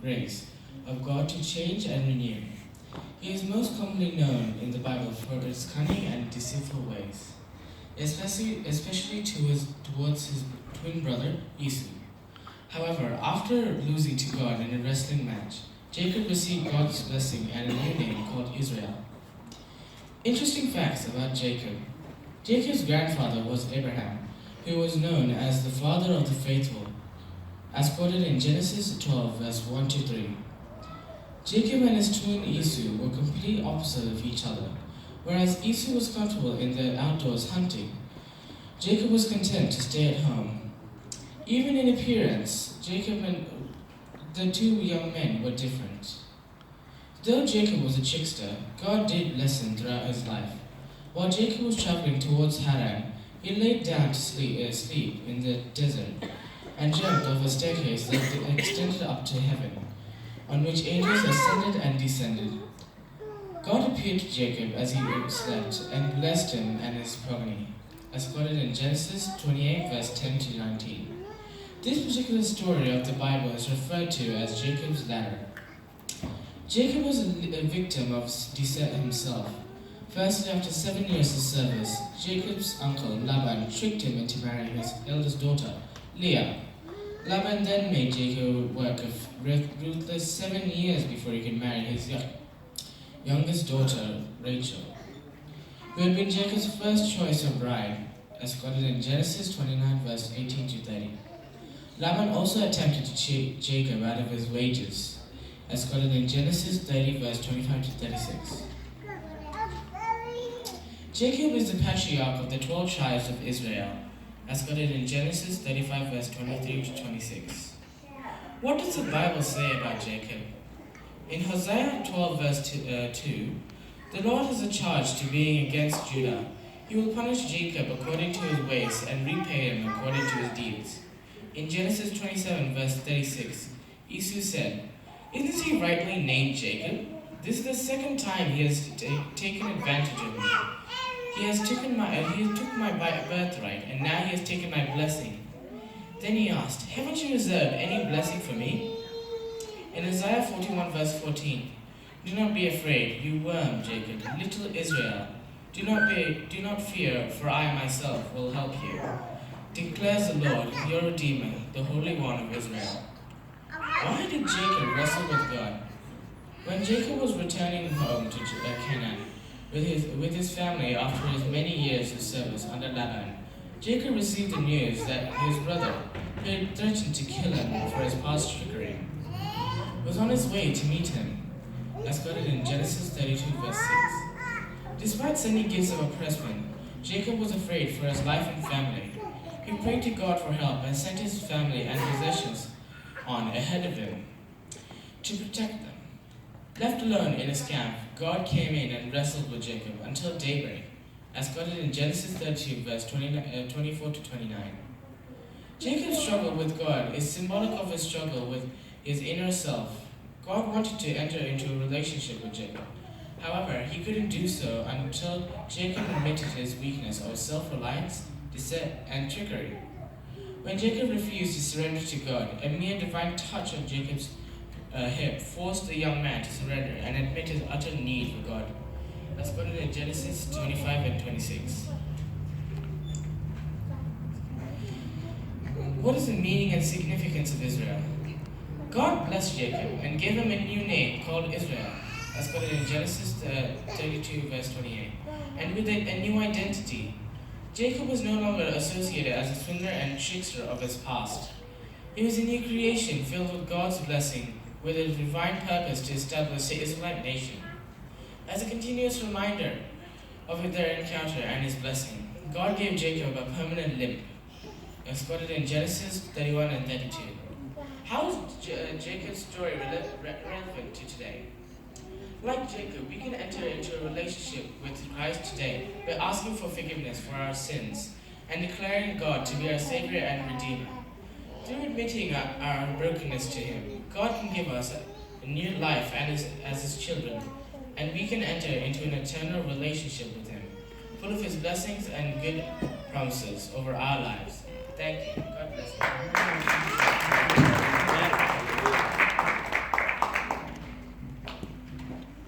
grace of God to change and renew. He is most commonly known in the Bible for his cunning and deceitful ways, especially towards his twin brother Esau. However, after losing to God in a wrestling match, Jacob received God's blessing and a new name called Israel. Interesting facts about Jacob. Jacob's grandfather was Abraham, who was known as the father of the faithful, as quoted in Genesis 12, verse 1 to 3. Jacob and his twin Esau were complete opposites of each other. Whereas Esau was comfortable in the outdoors hunting, Jacob was content to stay at home. Even in appearance, Jacob and the two young men were different. Though Jacob was a trickster, God did bless him throughout his life. While Jacob was traveling towards Haran, he laid down to sleep in the desert and dreamt of a staircase that extended up to heaven, on which angels ascended and descended. God appeared to Jacob as he slept and blessed him and his progeny, as quoted in Genesis 28, verse 10 to 19. This particular story of the Bible is referred to as Jacob's ladder. Jacob was a victim of deceit himself. Firstly, after 7 years of service, Jacob's uncle Laban tricked him into marrying his eldest daughter, Leah. Laban then made Jacob work a ruthless 7 years before he could marry his youngest daughter, Rachel, who had been Jacob's first choice of bride, as quoted in Genesis 29, verse 18 to 30. Laban also attempted to cheat Jacob out of his wages, as quoted in Genesis 30, verse 25 to 36. Jacob is the patriarch of the 12 tribes of Israel, as quoted in Genesis 35, verse 23 to 26. What does the Bible say about Jacob? In Hosea 12, verse 2, the Lord has a charge to being against Judah. He will punish Jacob according to his ways and repay him according to his deeds. In Genesis 27, verse 36, Esau said, "Isn't he rightly named Jacob? This is the second time he has taken advantage of me. He took my birthright, and now he has taken my blessing." Then he asked, "Haven't you reserved any blessing for me?" In Isaiah 41, verse 14, "Do not be afraid, you worm, Jacob, little Israel. Do not fear, for I myself will help you, declares the Lord, your Redeemer, the Holy One of Israel." Why did Jacob wrestle with God? When Jacob was returning home to Canaan with his family after his many years of service under Laban, Jacob received the news that his brother, who had threatened to kill him for his past trickery, was on his way to meet him, as quoted in Genesis 32, verse 6. Despite sending gifts of oppressment, Jacob was afraid for his life and family. He prayed to God for help and sent his family and possessions on ahead of him to protect them. Left alone in his camp, God came in and wrestled with Jacob until daybreak, as quoted in Genesis 32, verse 24 to 29. Jacob's struggle with God is symbolic of his struggle with his inner self. God wanted to enter into a relationship with Jacob. However, he couldn't do so until Jacob admitted his weakness of self-reliance, deceit, and trickery. When Jacob refused to surrender to God, a mere divine touch of Jacob's hip forced the young man to surrender and admit his utter need for God, as quoted in Genesis 25 and 26. What is the meaning and significance of Israel? God blessed Jacob and gave him a new name called Israel, as quoted in Genesis 32, verse 28, and with it a new identity. Jacob was no longer associated as a swindler and trickster of his past. He was a new creation filled with God's blessing, with a divine purpose to establish the Israelite nation. As a continuous reminder of their encounter and his blessing, God gave Jacob a permanent limp, as quoted in Genesis 31 and 32. How is Jacob's story relevant to today? Like Jacob, we can enter into a relationship with Christ today by asking for forgiveness for our sins and declaring God to be our Savior and Redeemer. Through admitting our brokenness to Him, God can give us a new life as His children, and we can enter into an eternal relationship with Him, full of His blessings and good promises over our lives. Thank you. God bless you.